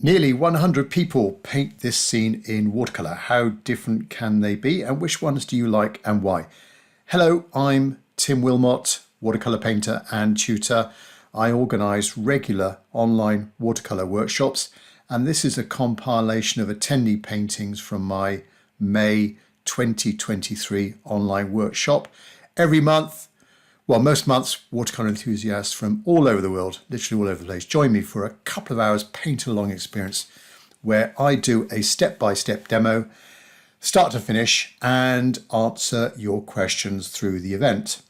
Nearly 100 people paint this scene in watercolour. How different can they be, and which ones do you like and why? Hello, I'm Tim Wilmot, watercolour painter and tutor. I organise regular online watercolour workshops, and this is a compilation of attendee paintings from my May 2023 online workshop. Every month, well, most months, watercolour enthusiasts from all over the world, literally all over the place, join me for a couple of hours paint-along experience where I do a step-by-step demo, start to finish, and answer your questions through the event.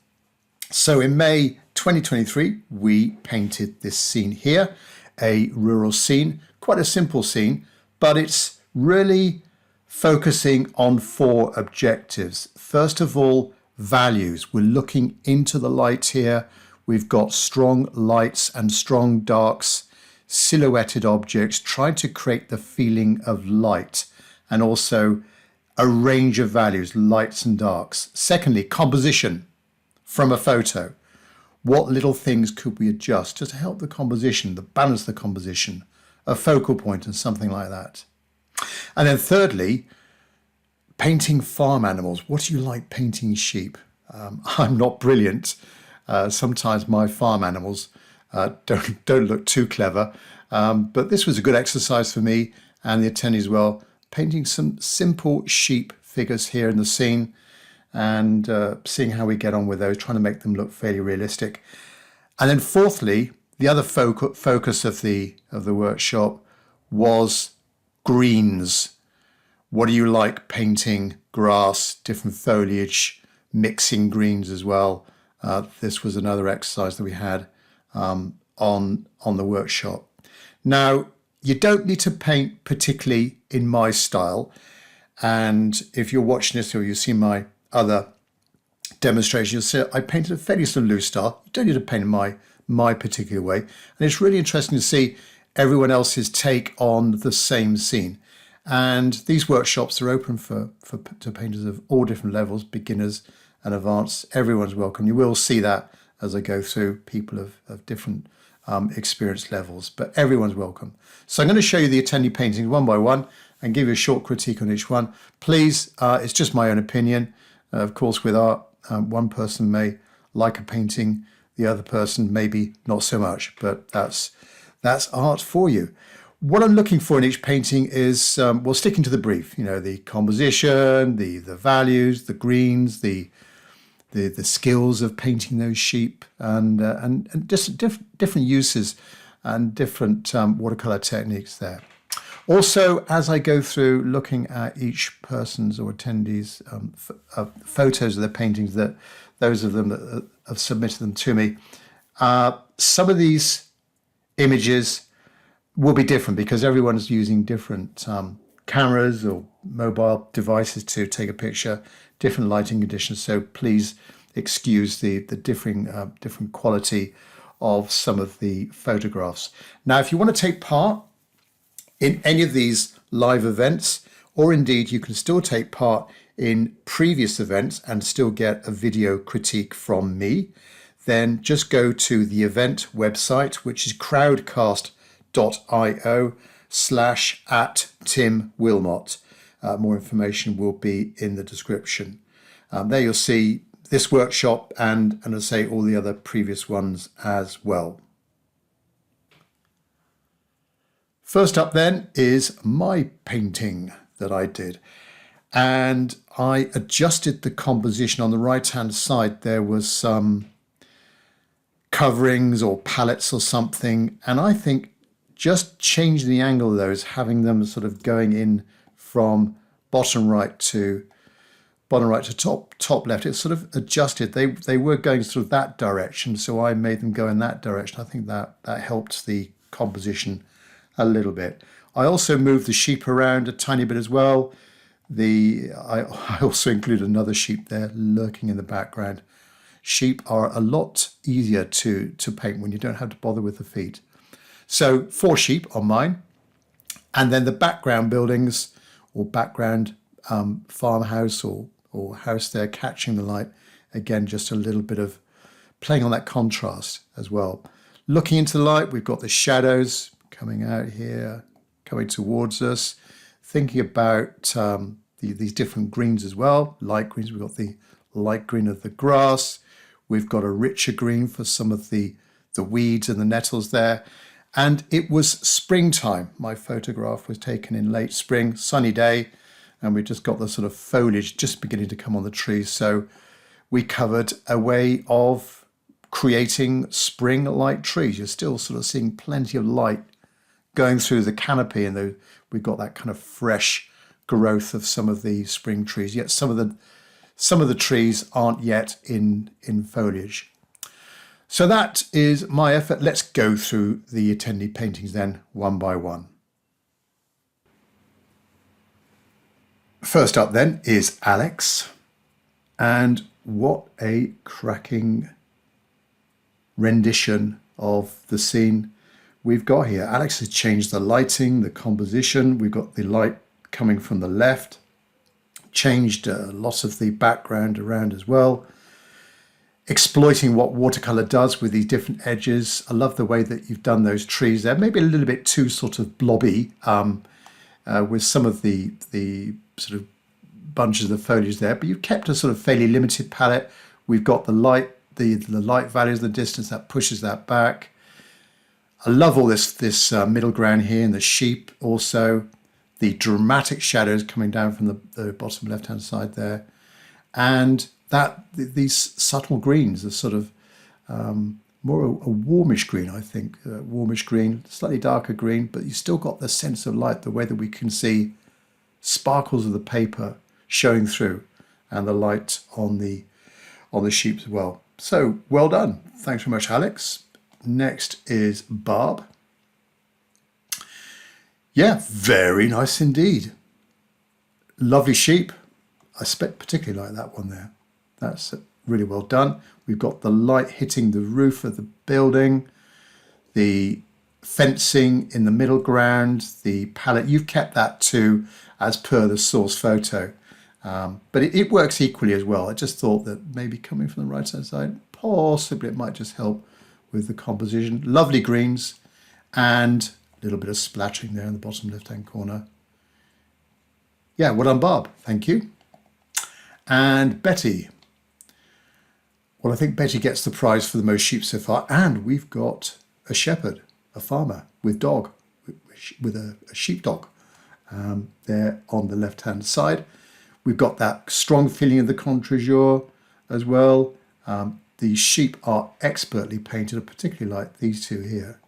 So in May 2023, we painted this scene here, a rural scene, quite a simple scene, but it's really focusing on four objectives. First of all, values. We're looking into the light here. We've got strong lights and strong darks, silhouetted objects, trying to create the feeling of light and also a range of values, lights and darks. Secondly, composition from a photo. What little things could we adjust just to help the composition, to balance the composition, a focal point and something like that. And then thirdly, painting farm animals. What do you like painting sheep? I'm not brilliant. Sometimes my farm animals don't look too clever. But this was a good exercise for me and the attendees as well. Painting some simple sheep figures here in the scene and seeing how we get on with those, trying to make them look fairly realistic. And then fourthly, the other focus of the workshop was greens. What do you like painting? Grass, different foliage, mixing greens as well. This was another exercise that we had on the workshop. Now, you don't need to paint particularly in my style. And if you're watching this or you've seen my other demonstration, you'll see I painted a fairly sort of loose style. You don't need to paint in my particular way. And it's really interesting to see everyone else's take on the same scene. And these workshops are open to painters of all different levels, beginners and advanced. Everyone's welcome. You will see that as I go through, people of different experience levels, but everyone's welcome. So I'm going to show you the attendee paintings one by one and give you a short critique on each one. Please, it's just my own opinion. Of course, with art, one person may like a painting, the other person maybe not so much, but that's art for you. What I'm looking for in each painting is, well, sticking to the brief, you know, the composition, the values, the greens, the skills of painting those sheep and just different uses and different watercolor techniques there. Also, as I go through looking at each person's or attendees' photos of their paintings, that those of them that have submitted them to me, some of these images will be different because everyone's using different cameras or mobile devices to take a picture, different lighting conditions. So please excuse the different quality of some of the photographs. Now, if you want to take part in any of these live events, or indeed you can still take part in previous events and still get a video critique from me, then just go to the event website, which is crowdcast.io/@TimWilmot. More information will be in the description. There you'll see this workshop and I say all the other previous ones as well. First up then is my painting that I did. And I adjusted the composition. On the right hand side there was some coverings or palettes or something, and I think just changing the angle of those, having them sort of going in from bottom right to top left, it sort of adjusted. They were going sort of that direction, so I made them go in that direction. I think that helped the composition a little bit. I also moved the sheep around a tiny bit as well. I also included another sheep there lurking in the background. Sheep are a lot easier to paint when you don't have to bother with the feet. So 4 sheep on mine. And then the background buildings or background farmhouse or house there catching the light. Again, just a little bit of playing on that contrast as well. Looking into the light, we've got the shadows coming out here, coming towards us. Thinking about these different greens as well. Light greens, we've got the light green of the grass. We've got a richer green for some of the weeds and the nettles there. And it was springtime. My photograph was taken in late spring, sunny day, and we just got the sort of foliage just beginning to come on the trees. So we covered a way of creating spring-like trees. You're still sort of seeing plenty of light going through the canopy, and we've got that kind of fresh growth of some of the spring trees. Yet some of the trees aren't yet in foliage. So that is my effort. Let's go through the attendee paintings then, one by one. First up then is Alex, and what a cracking rendition of the scene we've got here. Alex has changed the lighting, the composition. We've got the light coming from the left, changed lots of the background around as well, exploiting what watercolor does with these different edges. I love the way that you've done those trees there, maybe a little bit too sort of blobby with some of the sort of bunches of foliage there, but you've kept a sort of fairly limited palette. We've got the light, the light values, the distance that pushes that back. I love all this middle ground here, and the sheep also, the dramatic shadows coming down from the bottom left hand side there, and these subtle greens are sort of more a warmish green, I think, warmish green, slightly darker green, but you still got the sense of light, the way that we can see sparkles of the paper showing through, and the light on the sheep as well. So well done. Thanks very much, Alex. Next is Barb. Yeah, very nice indeed. Lovely sheep. I particularly like that one there. That's really well done. We've got the light hitting the roof of the building, the fencing in the middle ground, the palette. You've kept that too, as per the source photo. But it works equally as well. I just thought that maybe coming from the right hand side, possibly it might just help with the composition. Lovely greens and a little bit of splattering there in the bottom left hand corner. Yeah, well done, Barb. Thank you. And Betty. Well, I think Betty gets the prize for the most sheep so far. And we've got a shepherd, a farmer with dog, with a sheepdog there on the left-hand side. We've got that strong feeling of the contre-jour as well. The sheep are expertly painted. I particularly like these two here.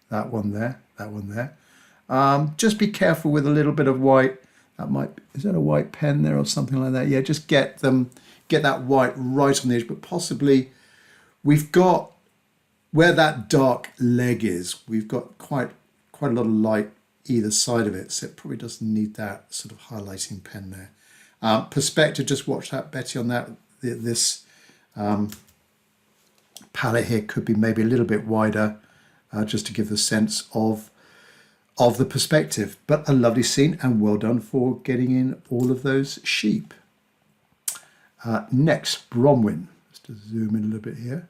That one there, that one there. Just be careful with a little bit of white. Is that a white pen there or something like that? Yeah, just get that white right on the edge, but possibly we've got where that dark leg is, we've got quite a lot of light either side of it, so it probably doesn't need that sort of highlighting pen there. Perspective, just watch that, Betty, on that. This palette here could be maybe a little bit wider, just to give the sense of the perspective. But a lovely scene, and well done for getting in all of those sheep. Next, Bronwyn. Just to zoom in a little bit here.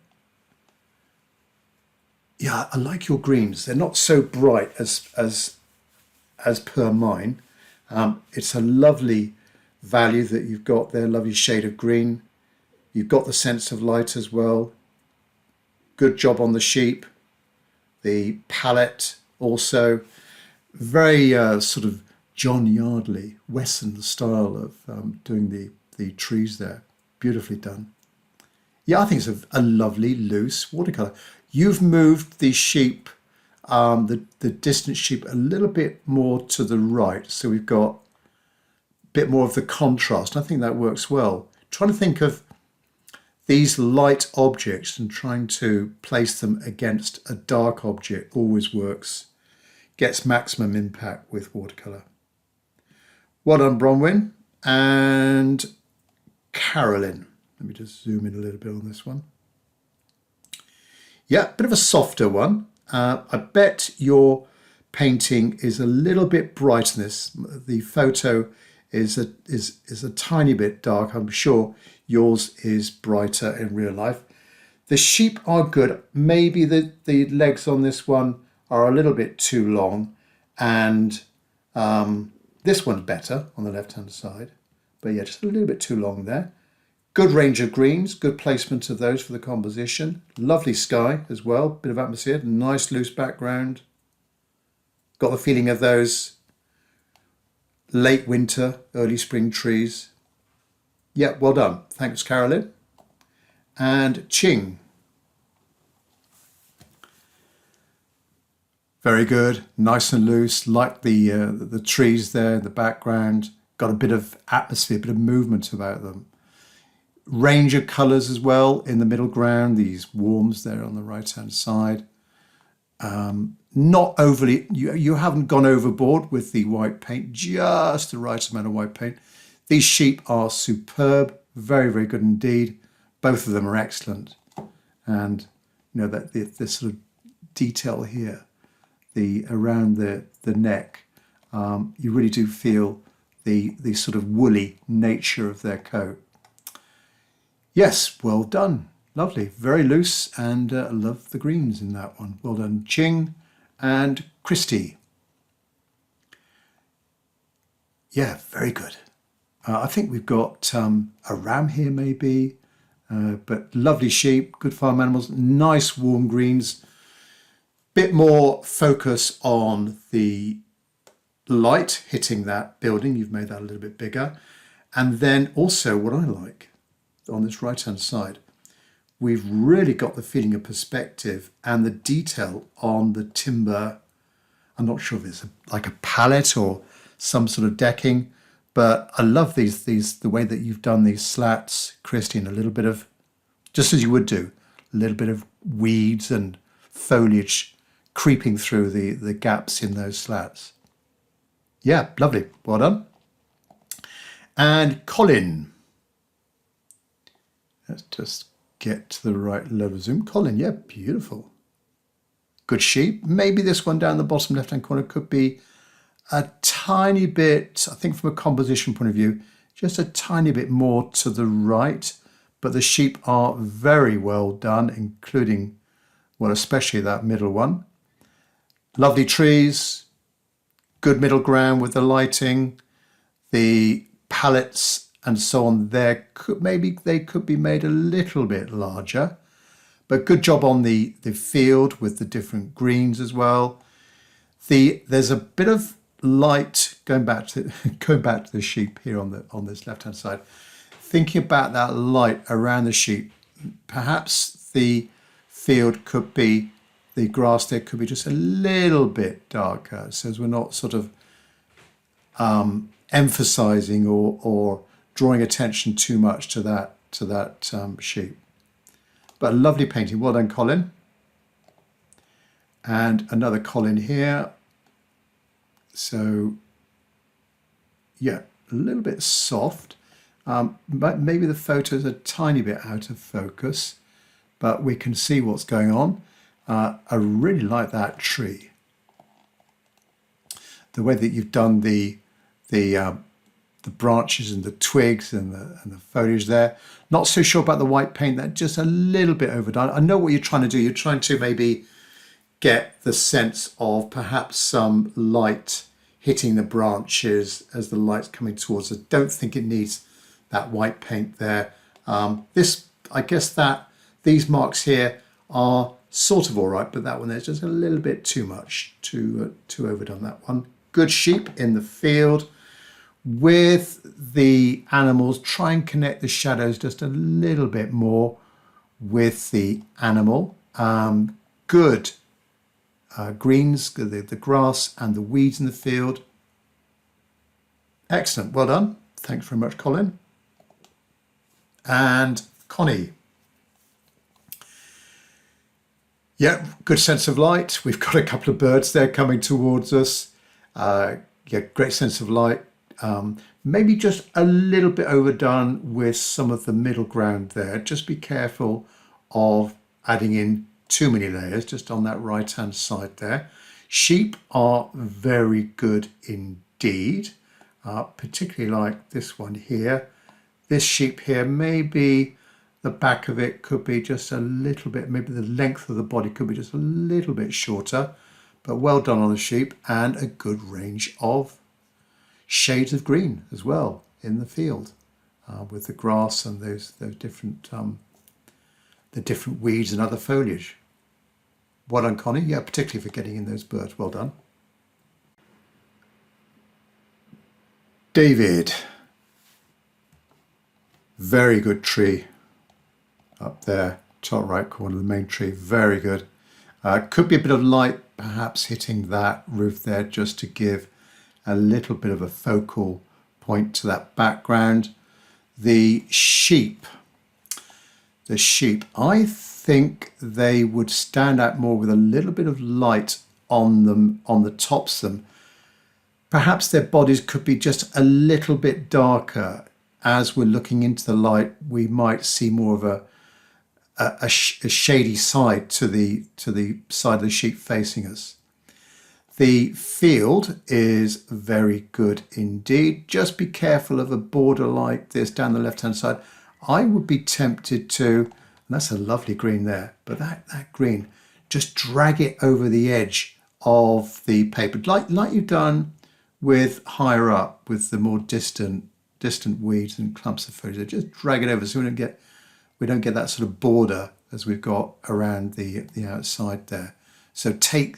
Yeah, I like your greens. They're not so bright as per mine. It's a lovely value that you've got there, lovely shade of green. You've got the sense of light as well. Good job on the sheep. The palette also very sort of John Yardley, Western style of doing the trees there. Beautifully done. Yeah, I think it's a lovely loose watercolor. You've moved the sheep, the distant sheep, a little bit more to the right, so we've got a bit more of the contrast. I think that works well. Trying to think of these light objects and trying to place them against a dark object always works. Gets maximum impact with watercolor. Well done, Bronwyn. And Carolyn. Let me just zoom in a little bit on this one. Yeah, bit of a softer one. I bet your painting is a little bit bright in this. The photo is a tiny bit dark. I'm sure yours is brighter in real life. The sheep are good. Maybe the legs on this one are a little bit too long, and This one's better on the left-hand side, but yeah, just a little bit too long there. Good range of greens, good placement of those for the composition. Lovely sky as well, bit of atmosphere, nice loose background. Got the feeling of those late winter, early spring trees. Yeah, well done. Thanks, Carolyn. And Ching. Very good, nice and loose, like the trees there in the background. Got a bit of atmosphere, a bit of movement about them. Range of colours as well in the middle ground, these warms there on the right-hand side. Not overly, you haven't gone overboard with the white paint, just the right amount of white paint. These sheep are superb, very, very good indeed. Both of them are excellent. And you know that this sort of detail here, around the neck, you really do feel the sort of woolly nature of their coat. Yes, well done. Lovely, very loose, and love the greens in that one. Well done, Ching and Christy. Yeah, very good. I think we've got a ram here maybe, but lovely sheep, good farm animals, nice warm greens. Bit more focus on the light hitting that building. You've made that a little bit bigger. And then also what I like on this right-hand side, we've really got the feeling of perspective and the detail on the timber. I'm not sure if it's like a pallet or some sort of decking, but I love the way that you've done these slats, Christy, and a little bit of, just as you would do, a little bit of weeds and foliage creeping through the gaps in those slats. Yeah, lovely. Well done. And Colin. Let's just get to the right level of zoom. Colin, yeah, beautiful. Good sheep. Maybe this one down the bottom left-hand corner could be a tiny bit, I think from a composition point of view, just a tiny bit more to the right. But the sheep are very well done, including, well, especially that middle one. Lovely trees, good middle ground with the lighting, the pallets and so on there. Maybe they could be made a little bit larger, but good job on the field with the different greens as well. There's a bit of light going back to the sheep here on this left hand side. Thinking about that light around the sheep, perhaps the field could be, the grass there could be just a little bit darker, so as we're not sort of emphasizing or drawing attention too much to that sheep. But a lovely painting. Well done, Colin. And another Colin here. So yeah, a little bit soft. But maybe the photo's a tiny bit out of focus, but we can see what's going on. I really like that tree. The way that you've done the branches and the twigs and the foliage there. Not so sure about the white paint, that just a little bit overdone. I know what you're trying to do. You're trying to maybe get the sense of perhaps some light hitting the branches as the light's coming towards us. Don't think it needs that white paint there. I guess that these marks here are sort of all right, but that one there's just a little bit too much, too overdone, that one. Good sheep in the field. With the animals, try and connect the shadows just a little bit more with the animal. Good greens, the grass and the weeds in the field. Excellent, well done. Thanks very much, Colin. And Connie. Yeah, good sense of light. We've got a couple of birds there coming towards us. Yeah, great sense of light. Maybe just a little bit overdone with some of the middle ground there. Just be careful of adding in too many layers just on that right hand side there. Sheep are very good indeed, particularly like this one here. This sheep here, maybe the back of it could be just a little bit, maybe the length of the body could be just a little bit shorter, but well done on the sheep and a good range of shades of green as well in the field with the grass and those different the different weeds and other foliage. Well done, Connie. Yeah, particularly for getting in those birds. Well done. David. Very good tree up there, top right corner of the main tree. Very good. Could be a bit of light perhaps hitting that roof there just to give a little bit of a focal point to that background. The sheep, I think they would stand out more with a little bit of light on them, on the tops of them. Perhaps their bodies could be just a little bit darker. As we're looking into the light, we might see more of a shady side to the side of the sheep facing us. The field is very good indeed. Just be careful of a border like this down the left-hand side. I would be tempted to, and that's a lovely green there, but that green, just drag it over the edge of the paper, like you've done with higher up, with the more distant weeds and clumps of foliage. Just drag it over so we don't get that sort of border as we've got around the outside there. So take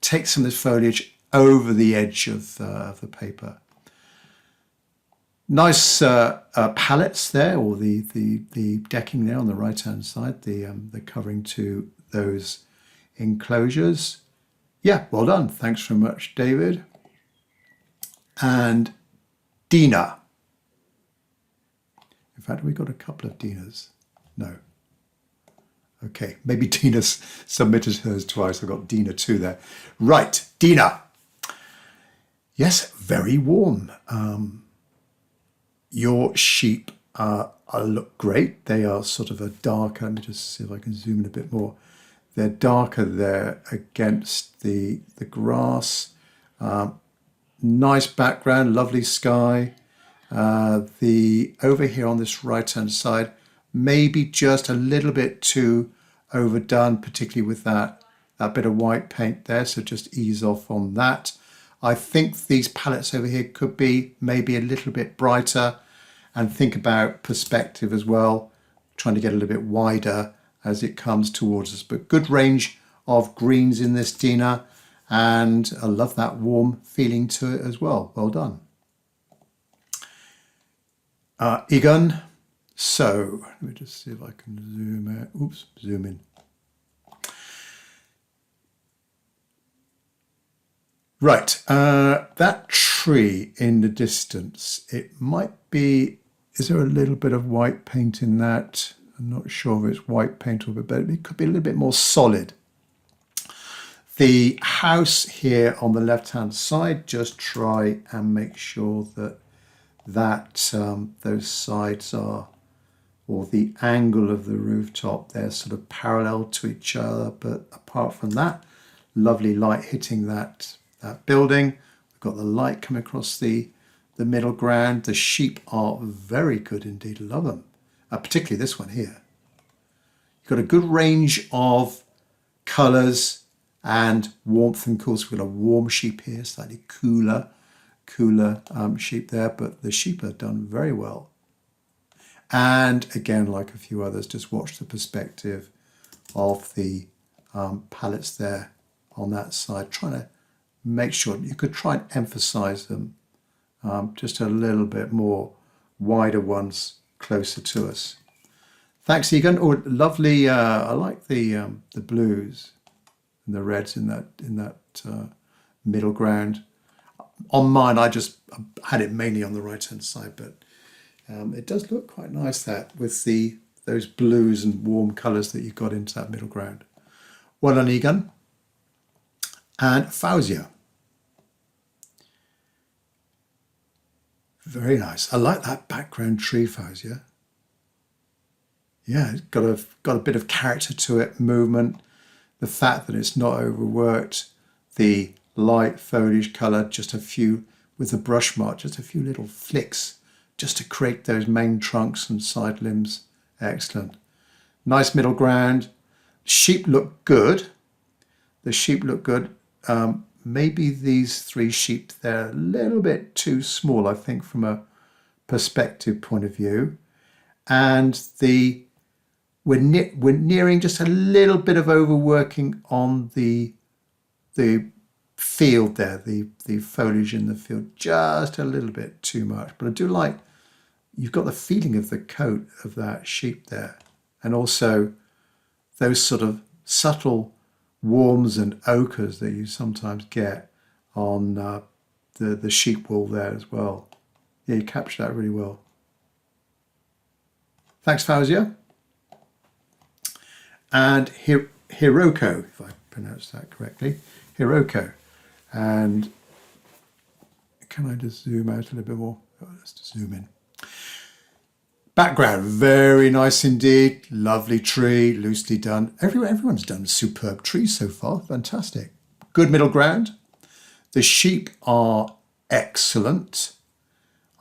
some of this foliage over the edge of the paper. Nice pallets there, or the decking there on the right hand side, the covering to those enclosures. Yeah, well done. Thanks very much, David. And Dina. In fact, we got a couple of Dinas. No. Okay, maybe Dina's submitted hers twice. I've got Dina 2 there. Right, Dina. Yes, very warm. Your sheep look great. They are sort of a darker, let me just see if I can zoom in a bit more. They're darker there against the grass. Nice background, lovely sky. Over here on this right hand side, maybe just a little bit too overdone, particularly with that bit of white paint there, so just ease off on that. I think these palettes over here could be maybe a little bit brighter, and think about perspective as well, trying to get a little bit wider as it comes towards us. But good range of greens in this, Dina, and I love that warm feeling to it as well. Well done. Egon. So let me just see if I can zoom out. Oops, zoom in. Right, that tree in the distance, it might be, is there a little bit of white paint in that? I'm not sure if it's white paint or a bit better. It could be a little bit more solid. The house here on the left-hand side, just try and make sure that those sides are, or the angle of the rooftop, they're sort of parallel to each other. But apart from that, lovely light hitting that building. We've got the light coming across the middle ground. The sheep are very good indeed. Love them, particularly this one here. You've got a good range of colours and warmth, and of course we've got a warm sheep here, slightly cooler sheep there, but the sheep are done very well. And again, like a few others, just watch the perspective of the palettes there on that side, trying to make sure you could try and emphasize them just a little bit more, wider ones closer to us. Thanks, Egan. Oh, lovely. I like the blues and the reds in that middle ground. On mine, I just had it mainly on the right hand side, but it does look quite nice that with those blues and warm colours that you've got into that middle ground. Well done, Egan. And Fauzia. Very nice. I like that background tree, Fauzia. Yeah, it's got a bit of character to it, movement. The fact that it's not overworked, the light foliage colour, just a few, with a brush mark, just a few little flicks, just to create those main trunks and side limbs. Excellent. Nice middle ground. Sheep look good. The sheep look good. maybe these 3 sheep, they're a little bit too small, I think, from a perspective point of view. And we're nearing just a little bit of overworking on the field there, the foliage in the field, just a little bit too much. But I do like, you've got the feeling of the coat of that sheep there, and also those sort of subtle warms and ochres that you sometimes get on the sheep wool there as well. Yeah, you capture that really well. Thanks, Fauzia. And Hiroko, if I pronounced that correctly, Hiroko. And can I just zoom out a little bit more? Oh, let's just zoom in. Background, very nice indeed. Lovely tree, loosely done. Everyone's done superb trees so far. Fantastic. Good middle ground. The sheep are excellent.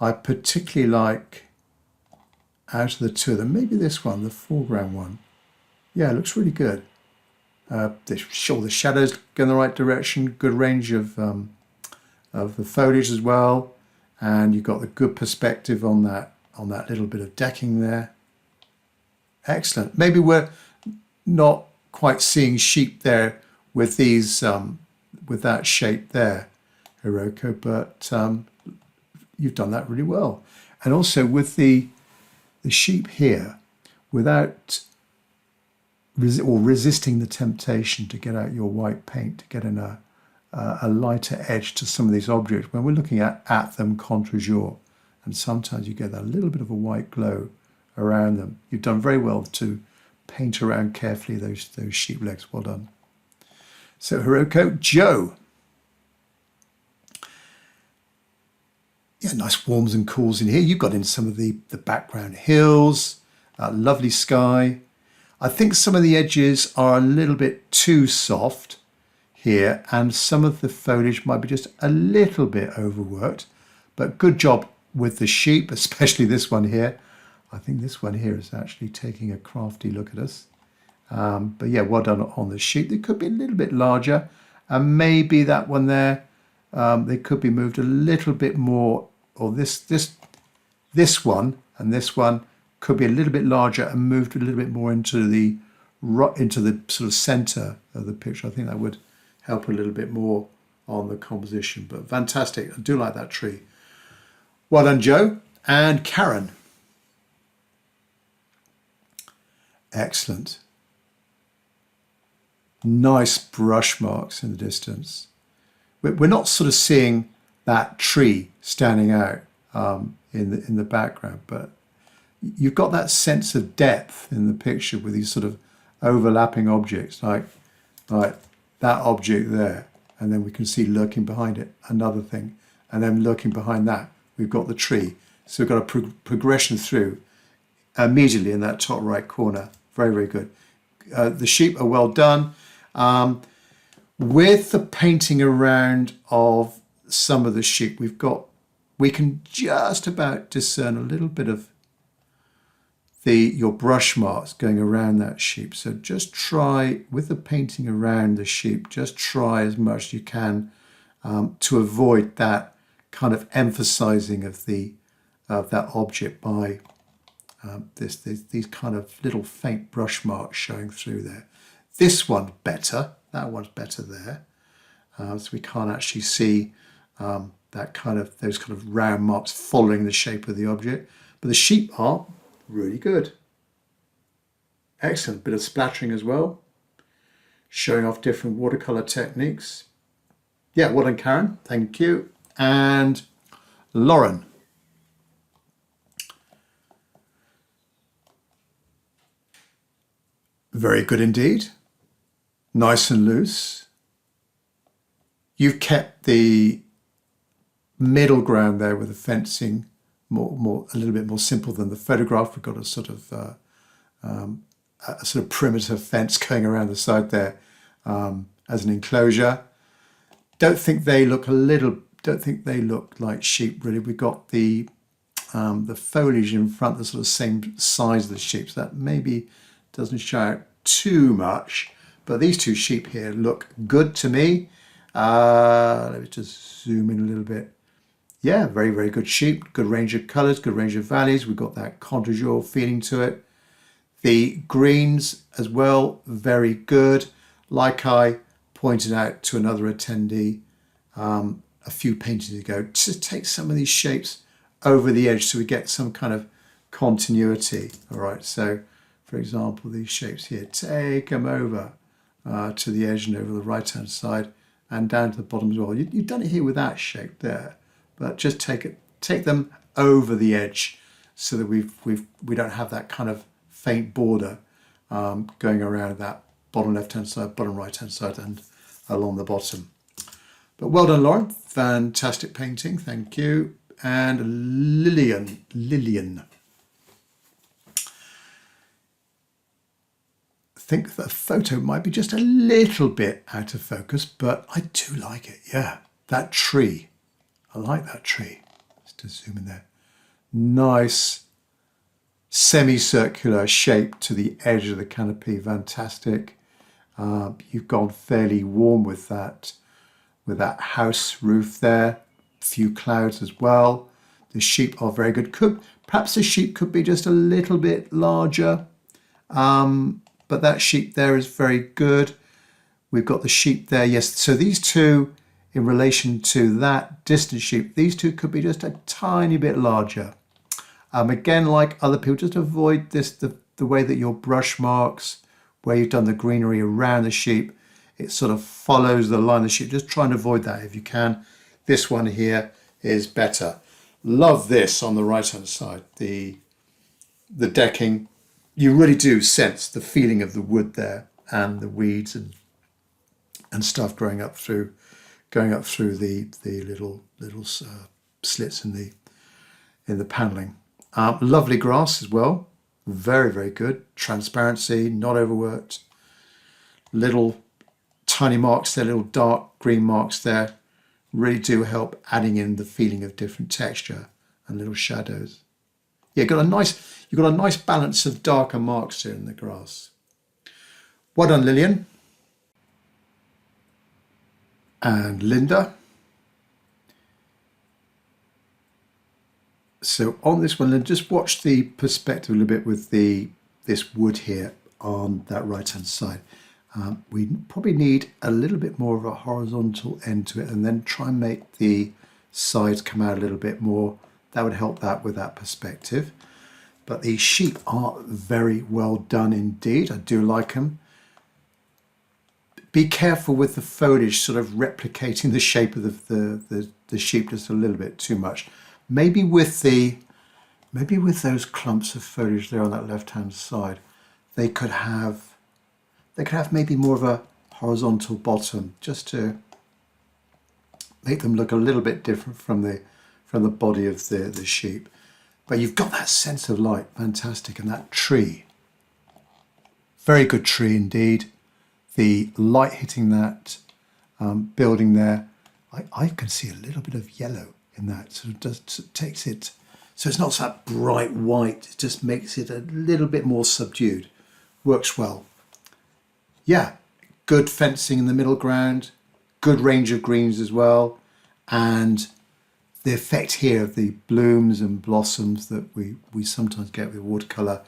I particularly like, out of the two of them, maybe this one, the foreground one. Yeah, it looks really good. The shadows go in the right direction. Good range of the foliage as well, and you've got the good perspective on that little bit of decking there. Excellent. Maybe we're not quite seeing sheep there with these with that shape there, Hiroko, but you've done that really well. And also with the sheep here, without resisting the temptation to get out your white paint, to get in a lighter edge to some of these objects, when we're looking at them contre jour, and sometimes you get that little bit of a white glow around them. You've done very well to paint around carefully those sheep legs. Well done. So Hiroko, Joe. Yeah, nice warms and cools in here. You've got in some of the background hills, lovely sky. I think some of the edges are a little bit too soft here, and some of the foliage might be just a little bit overworked, but good job with the sheep, especially this one here. I think this one here is actually taking a crafty look at us. But yeah, well done on the sheep. They could be a little bit larger, and maybe that one there, they could be moved a little bit more, or this one and this one could be a little bit larger and moved a little bit more into the sort of center of the picture. I think that would help a little bit more on the composition. But fantastic. I do like that tree. Well done, Joe. And Karen. Excellent. Nice brush marks in the distance. We're not sort of seeing that tree standing out in the background, but you've got that sense of depth in the picture with these sort of overlapping objects, like that object there, and then we can see lurking behind it another thing, and then lurking behind that we've got the tree. So we've got a progression through immediately in that top right corner. Very, very good. The sheep are well done. With the painting around of some of the sheep, we can just about discern a little bit of your brush marks going around that sheep. So just try, with the painting around the sheep, just try as much as you can to avoid that kind of emphasizing of that object by these kind of little faint brush marks showing through there. This one's better. That one's better there. So we can't actually see those kind of round marks following the shape of the object. But the sheep are really good. Excellent. Bit of splattering as well, showing off different watercolor techniques. Yeah, well done, Karen. Thank you. And Lauren. Very good indeed. Nice and loose. You've kept the middle ground there with the fencing a little bit more simple than the photograph. We've got a sort of perimeter fence going around the side there as an enclosure. Don't think they look like sheep really. We've got the foliage in front, the sort of same size of the sheep, so that maybe doesn't show out too much. But these two sheep here look good to me. Let me just zoom in a little bit. Yeah, very, very good sheep. Good range of colours, good range of values. We've got that Contre Jour feeling to it. The greens as well, very good. Like I pointed out to another attendee a few paintings ago, to take some of these shapes over the edge so we get some kind of continuity. All right, so for example, these shapes here, take them over to the edge and over the right-hand side and down to the bottom as well. You've done it here with that shape there, but just take them over the edge so that we don't have that kind of faint border going around that bottom left-hand side, bottom right-hand side, and along the bottom. But well done, Lauren. Fantastic painting. Thank you. And Lillian. I think the photo might be just a little bit out of focus, but I do like it. Yeah, that tree. I like that tree. Just zoom in there. Nice semicircular shape to the edge of the canopy. Fantastic. You've gone fairly warm with that house roof there. A few clouds as well. The sheep are very good. Perhaps the sheep could be just a little bit larger, but that sheep there is very good. We've got the sheep there. Yes, so these two, in relation to that distant sheep, these two could be just a tiny bit larger. Again, like other people, just avoid this, the way that your brush marks, where you've done the greenery around the sheep, it sort of follows the line of the sheep. Just try and avoid that if you can. This one here is better. Love this on the right-hand side. The decking, you really do sense the feeling of the wood there and the weeds and stuff going up through the little slits in the paneling. Lovely grass as well. Very, very good. Transparency, not overworked. Little tiny marks there, little dark green marks there, really do help adding in the feeling of different texture and little shadows. Yeah, you've got a nice balance of darker marks here in the grass. Well done, Lillian. And Linda. So on this one, just watch the perspective a little bit with this wood here on that right-hand side. We probably need a little bit more of a horizontal end to it, and then try and make the sides come out a little bit more. That would help that with that perspective. But these sheep are very well done indeed. I do like them. Be careful with the foliage sort of replicating the shape of the sheep just a little bit too much. Maybe with those clumps of foliage there on that left-hand side, they could have maybe more of a horizontal bottom, just to make them look a little bit different from the body of the sheep. But you've got that sense of light, fantastic, and that tree, very good tree indeed. The light hitting that building there, I can see a little bit of yellow in that, sort of takes it, so it's not that bright white, it just makes it a little bit more subdued. Works well. Yeah, good fencing in the middle ground, good range of greens as well, and the effect here of the blooms and blossoms that we sometimes get with watercolour,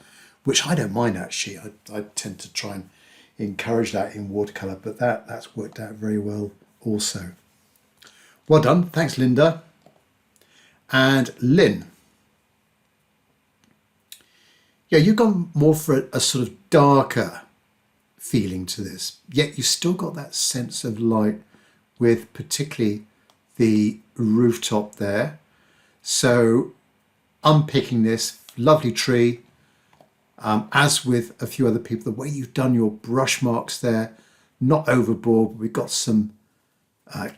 which I don't mind actually. I tend to try and encourage that in watercolour, but that's worked out very well also. Well done, thanks Linda. And Lynn. Yeah, you've gone more for a sort of darker feeling to this, yet you've still got that sense of light with particularly the rooftop there. So unpicking this lovely tree, as with a few other people, the way you've done your brush marks there, not overboard, but we've got some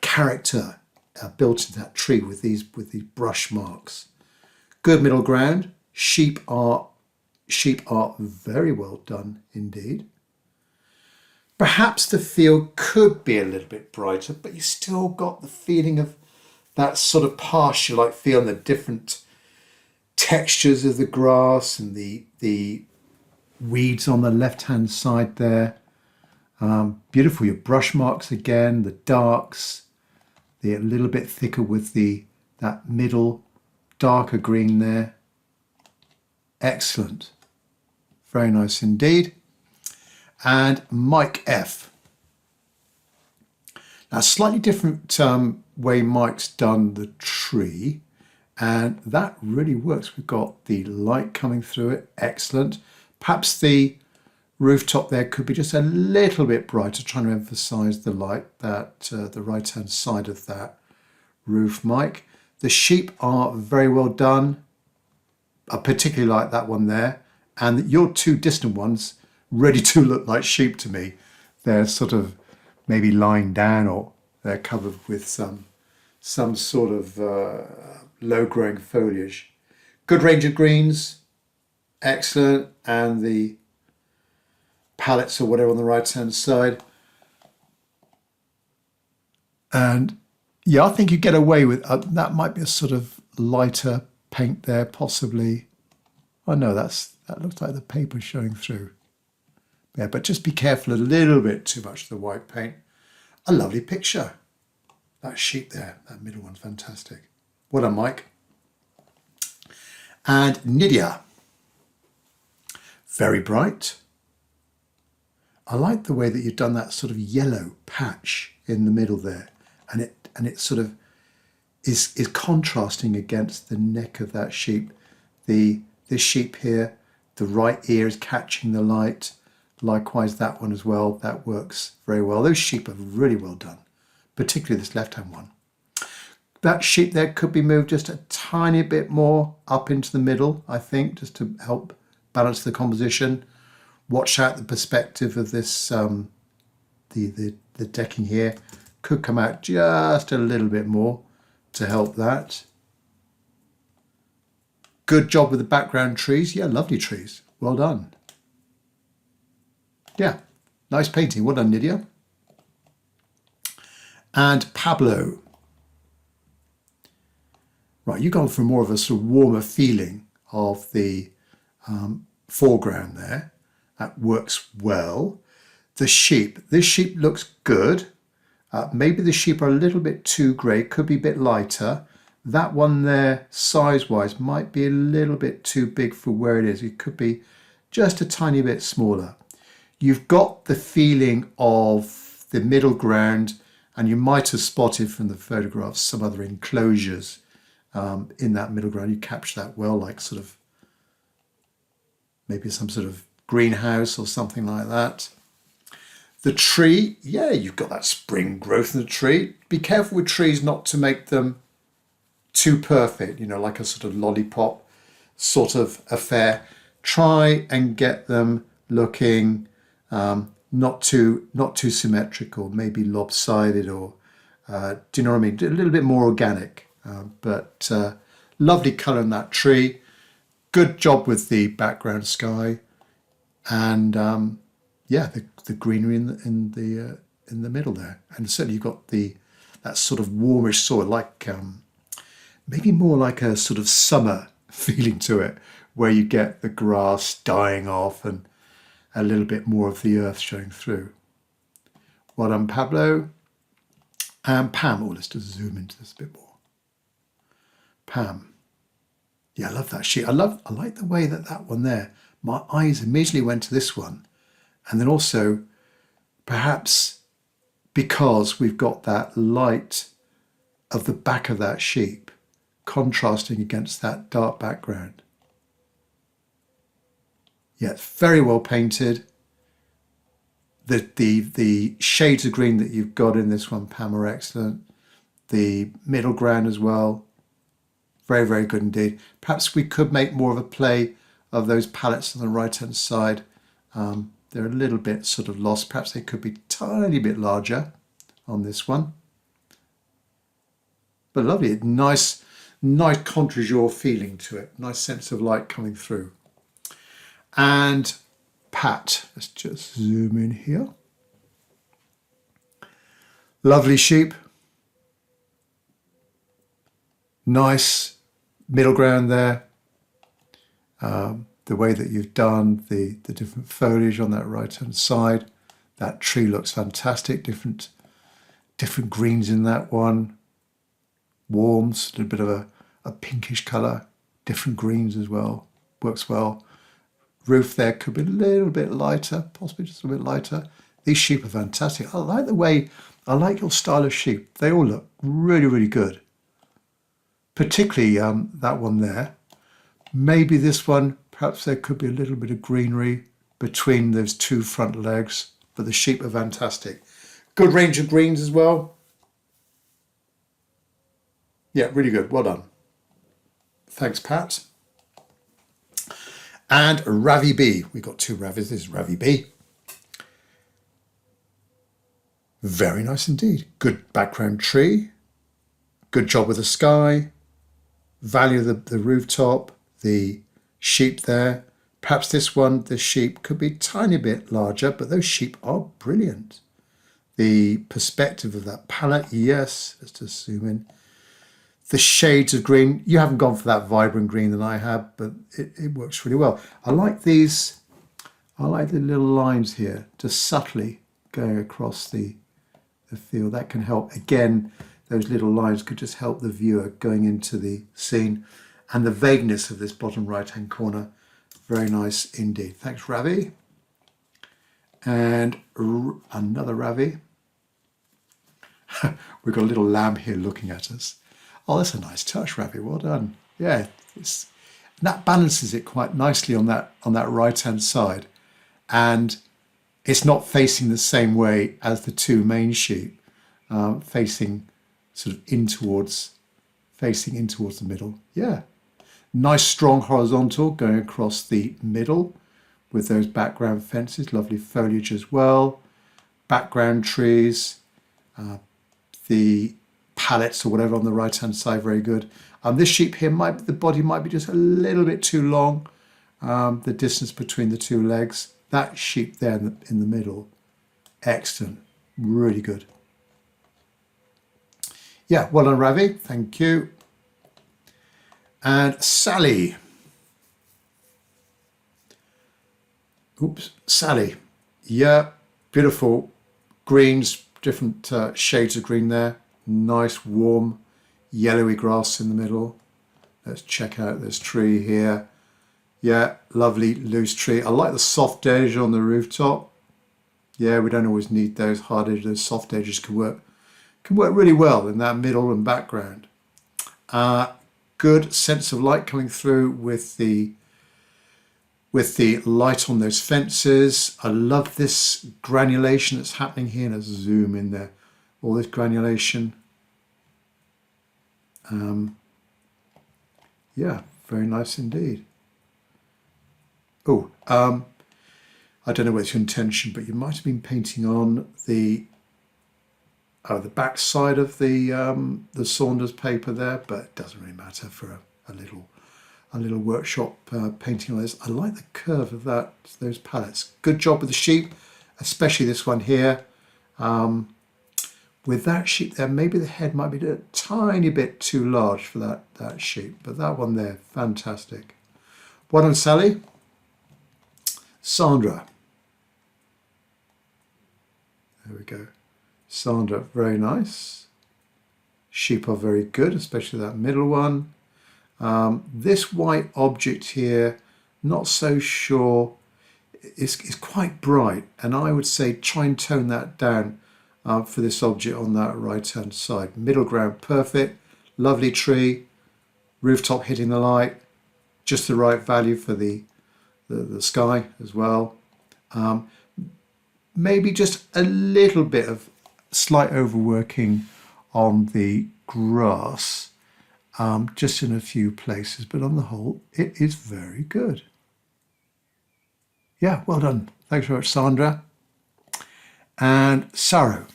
character built into that tree with these brush marks. Good middle ground. Sheep are very well done indeed. Perhaps the field could be a little bit brighter, but you still got the feeling of that sort of pasture-like feel and the different textures of the grass and the weeds on the left-hand side there. Beautiful, your brush marks again, the darks, the a little bit thicker with that middle darker green there. Excellent. Very nice indeed. And Mike F. Now, slightly different way Mike's done the tree, and that really works. We've got the light coming through it. Excellent. Perhaps the rooftop there could be just a little bit brighter, trying to emphasize the light, that the right-hand side of that roof, Mike. The sheep are very well done. I particularly like that one there. And your two distant ones really do look like sheep to me. They're sort of maybe lying down, or they're covered with some sort of low-growing foliage. Good range of greens. Excellent. And the palettes or whatever on the right-hand side. And yeah, I think you get away with that. Might be a sort of lighter paint there, possibly. Oh no, that looks like the paper showing through. Yeah, but just be careful a little bit too much of the white paint. A lovely picture. That sheep there, that middle one's fantastic. Well done, Mike. And Nydia. Very bright. I like the way that you've done that sort of yellow patch in the middle there, and it sort of is contrasting against the neck of that sheep. This sheep here, the right ear is catching the light. Likewise, that one as well. That works very well. Those sheep are really well done, particularly this left-hand one. That sheep there could be moved just a tiny bit more up into the middle, I think, just to help balance the composition. Watch out the perspective of this, the decking here could come out just a little bit more to help that. Good job with the background trees. Yeah, lovely trees. Well done. Yeah, nice painting. Well done, Nydia. And Pablo. Right, you've gone for more of a sort of warmer feeling of the foreground there. That works well. The sheep. This sheep looks good. Maybe the sheep are a little bit too grey. Could be a bit lighter. That one there, size-wise, might be a little bit too big for where it is. It could be just a tiny bit smaller. You've got the feeling of the middle ground, and you might have spotted from the photographs some other enclosures in that middle ground. You capture that well, like sort of maybe some sort of greenhouse or something like that. The tree, yeah, you've got that spring growth in the tree. Be careful with trees not to make them too perfect, you know, like a sort of lollipop sort of affair. Try and get them looking not too symmetrical, maybe lopsided, or do you know what I mean? A little bit more organic, but lovely colour in that tree. Good job with the background sky, and yeah, the greenery in the middle there, and certainly you've got that sort of warmish soil, like maybe more like a sort of summer feeling to it, where you get the grass dying off and a little bit more of the earth showing through. Well done, Pablo. And Pam, oh, let's just zoom into this a bit more. Pam. Yeah, I love that sheet. I like the way that one there, my eyes immediately went to this one. And then also, perhaps because we've got that light of the back of that sheep contrasting against that dark background. Yeah, very well painted. The shades of green that you've got in this one, Pam, are excellent. The middle ground as well. Very, very good indeed. Perhaps we could make more of a play of those palettes on the right-hand side. They're a little bit sort of lost. Perhaps they could be a tiny bit larger on this one. But lovely, nice contre-jour feeling to it. Nice sense of light coming through. And Pat, let's just zoom in here. Lovely sheep. Nice middle ground there. The way that you've done the different foliage on that right-hand side. That tree looks fantastic. Different greens in that one. Warms, a little bit of a pinkish colour. Different greens as well. Works well. Roof there could be a little bit lighter, possibly just a bit lighter. These sheep are fantastic. I like your style of sheep. They all look really, really good. Particularly that one there. Maybe this one, perhaps there could be a little bit of greenery between those two front legs, but the sheep are fantastic. Good range of greens as well. Yeah, really good. Well done. Thanks, Pat. And Ravi B. We've got two Ravis. This is Ravi B. Very nice indeed. Good background tree. Good job with the sky. Value the rooftop. The sheep there. Perhaps this sheep could be a tiny bit larger, but those sheep are brilliant. The perspective of that palette, yes. Let's just zoom in. The shades of green, you haven't gone for that vibrant green that I have, but it works really well. I like these, I like the little lines here, just subtly going across the field. That can help. Again, those little lines could just help the viewer going into the scene. And the vagueness of this bottom right-hand corner, very nice indeed. Thanks, Ravi. And another Ravi. We've got a little lamb here looking at us. Oh, that's a nice touch, Ravi. Well done. Yeah, that balances it quite nicely on that right-hand side, and it's not facing the same way as the two main sheep, facing sort of in towards the middle. Yeah, nice strong horizontal going across the middle with those background fences. Lovely foliage as well. Background trees. The pallets or whatever on the right hand side, very good. This sheep here, the body might be just a little bit too long, the distance between the two legs. That sheep there in the middle, excellent, really good. Yeah, well done, Ravi, thank you. And Sally. Oops, Sally. Yeah, beautiful greens, different shades of green there. Nice warm yellowy grass in the middle. Let's check out this tree here. Yeah, lovely loose tree. I like the soft edge on the rooftop. Yeah, we don't always need those hard edges. Those soft edges can work really well in that middle and background. Good sense of light coming through with the light on those fences. I love this granulation that's happening here. Let's zoom in there. All this granulation. Yeah, very nice indeed. Oh, I don't know whether it's your intention, but you might have been painting on the back side of the Saunders paper there, but it doesn't really matter for a little workshop painting on this. I like the curve of those palettes. Good job with the sheep, especially this one here. With that sheep there, maybe the head might be a tiny bit too large for that sheep, but that one there, fantastic. Well done, Sally. Sandra. There we go. Sandra, very nice. Sheep are very good, especially that middle one. This white object here, not so sure. It's quite bright, and I would say try and tone that down for this object on that right-hand side. Middle ground, perfect. Lovely tree. Rooftop hitting the light. Just the right value for the sky as well. Maybe just a little bit of slight overworking on the grass, just in a few places, but on the whole, it is very good. Yeah, well done. Thanks very much, Sandra. And Sarah,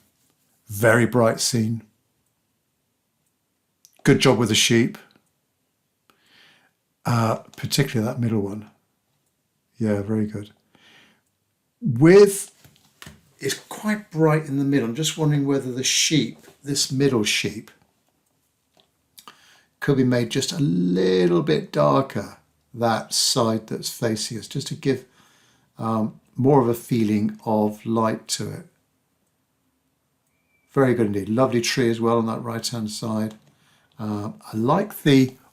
very bright scene. Good job with the sheep, particularly that middle one. Yeah, very good. It's quite bright in the middle. I'm just wondering whether the sheep, this middle sheep, could be made just a little bit darker, that side that's facing us, just to give more of a feeling of light to it. Very good indeed. Lovely tree as well on that right-hand side. I like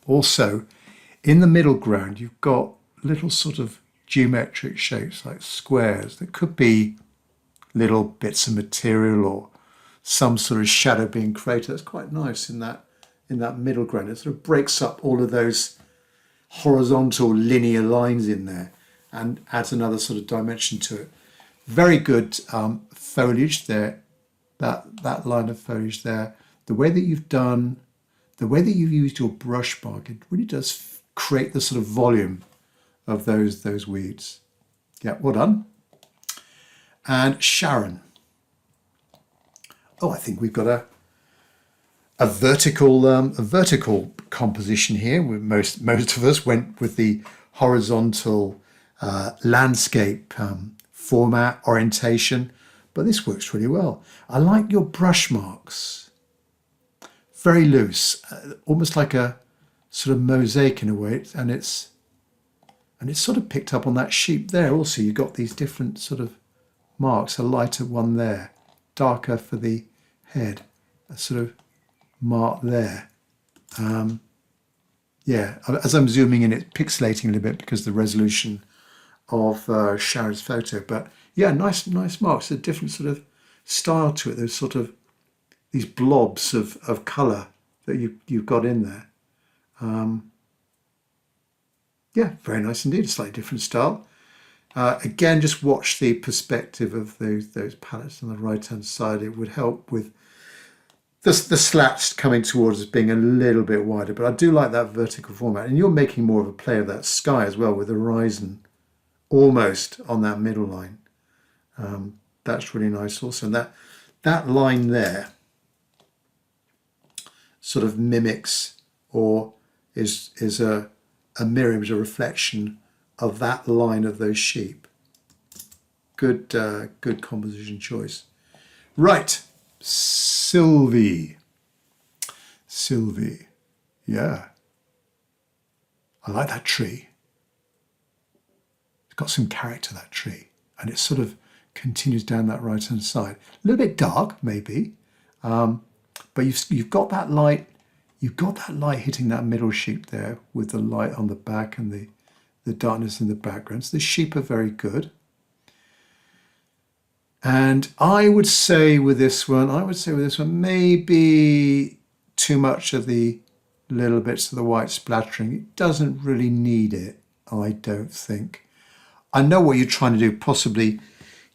also in the middle ground, you've got little sort of geometric shapes like squares that could be little bits of material or some sort of shadow being created. That's quite nice in that middle ground. It sort of breaks up all of those horizontal linear lines in there and adds another sort of dimension to it. Very good foliage there. That line of foliage there. The way that you've used your brush mark, it really does create the sort of volume of those weeds. Yeah, well done. And Sharon. Oh, I think we've got a vertical composition here. Most of us went with the horizontal landscape format orientation, but this works really well. I like your brush marks. Very loose, almost like a sort of mosaic in a way, and it's sort of picked up on that sheep there. Also, you've got these different sort of marks. A lighter one there, darker for the head, a sort of mark there. Yeah, as I'm zooming in, it's pixelating a little bit because of the resolution of Sharon's photo. But yeah, nice marks. A different sort of style to it. There's sort of these blobs of colour that you've got in there. Yeah, very nice indeed. A slightly different style. Again, just watch the perspective of those palettes on the right-hand side. It would help with the slats coming towards us being a little bit wider. But I do like that vertical format. And you're making more of a play of that sky as well with the horizon almost on that middle line. That's really nice also. And that line there sort of mimics or is a mirror, image, a reflection of that line of those sheep. Good composition choice. Right, Sylvie, yeah. I like that tree. It's got some character, that tree, and it sort of continues down that right-hand side. A little bit dark, maybe, but you've got that light. You've got that light hitting that middle sheep there with the light on the back and the darkness in the background. So the sheep are very good. And I would say with this one, maybe too much of the little bits of the white splattering. It doesn't really need it, I don't think. I know what you're trying to do, possibly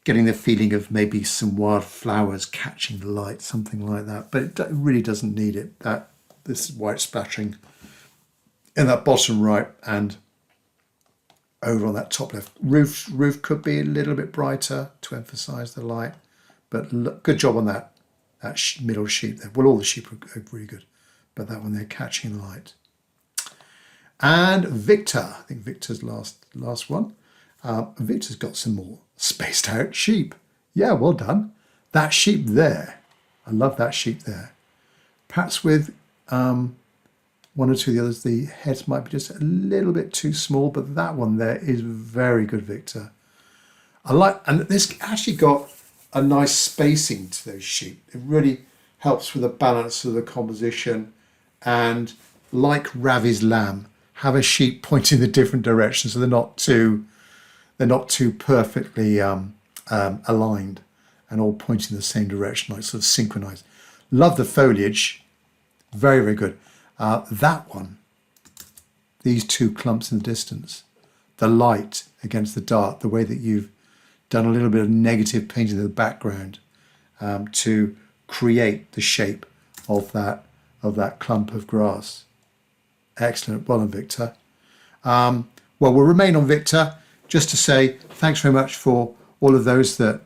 getting the feeling of maybe some wildflowers catching the light, something like that. But it really doesn't need it. This white splattering in that bottom right and over on that top left. Roof could be a little bit brighter to emphasize the light, but good job on that middle sheep there. Well, all the sheep are really good, but that one they're catching the light. And Victor, I think Victor's last one. Victor's got some more spaced out sheep. Yeah, well done. That sheep there, I love that sheep there. Perhaps with one or two of the others, the heads might be just a little bit too small, but that one there is very good, Victor. And this actually got a nice spacing to those sheep. It really helps with the balance of the composition. And like Ravi's lamb, have a sheep pointing the different directions so they're not too perfectly aligned and all pointing the same direction, like sort of synchronized. Love the foliage. Very, very good. That one, these two clumps in the distance, the light against the dark, the way that you've done a little bit of negative painting in the background to create the shape of that clump of grass. Excellent. Well done, Victor. Well, we'll remain on Victor just to say thanks very much for all of those that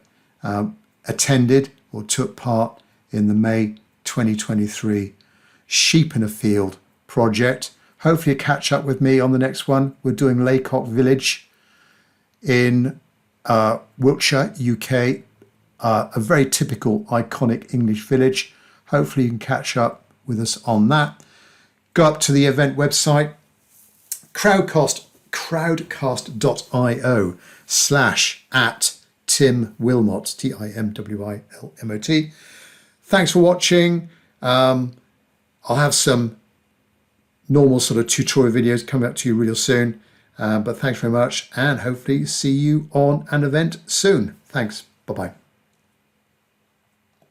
attended or took part in the May 2023 Sheep in a Field project. Hopefully you catch up with me on the next one. We're doing Laycock Village in Wiltshire, UK, a very typical iconic English village. Hopefully you can catch up with us on that. Go up to the event website. Crowd cost crowdcast.io/@Tim Wilmot, TimWilmot. Thanks for watching. I'll have some normal sort of tutorial videos coming up to you real soon. But thanks very much, and hopefully see you on an event soon. Thanks. Bye-bye.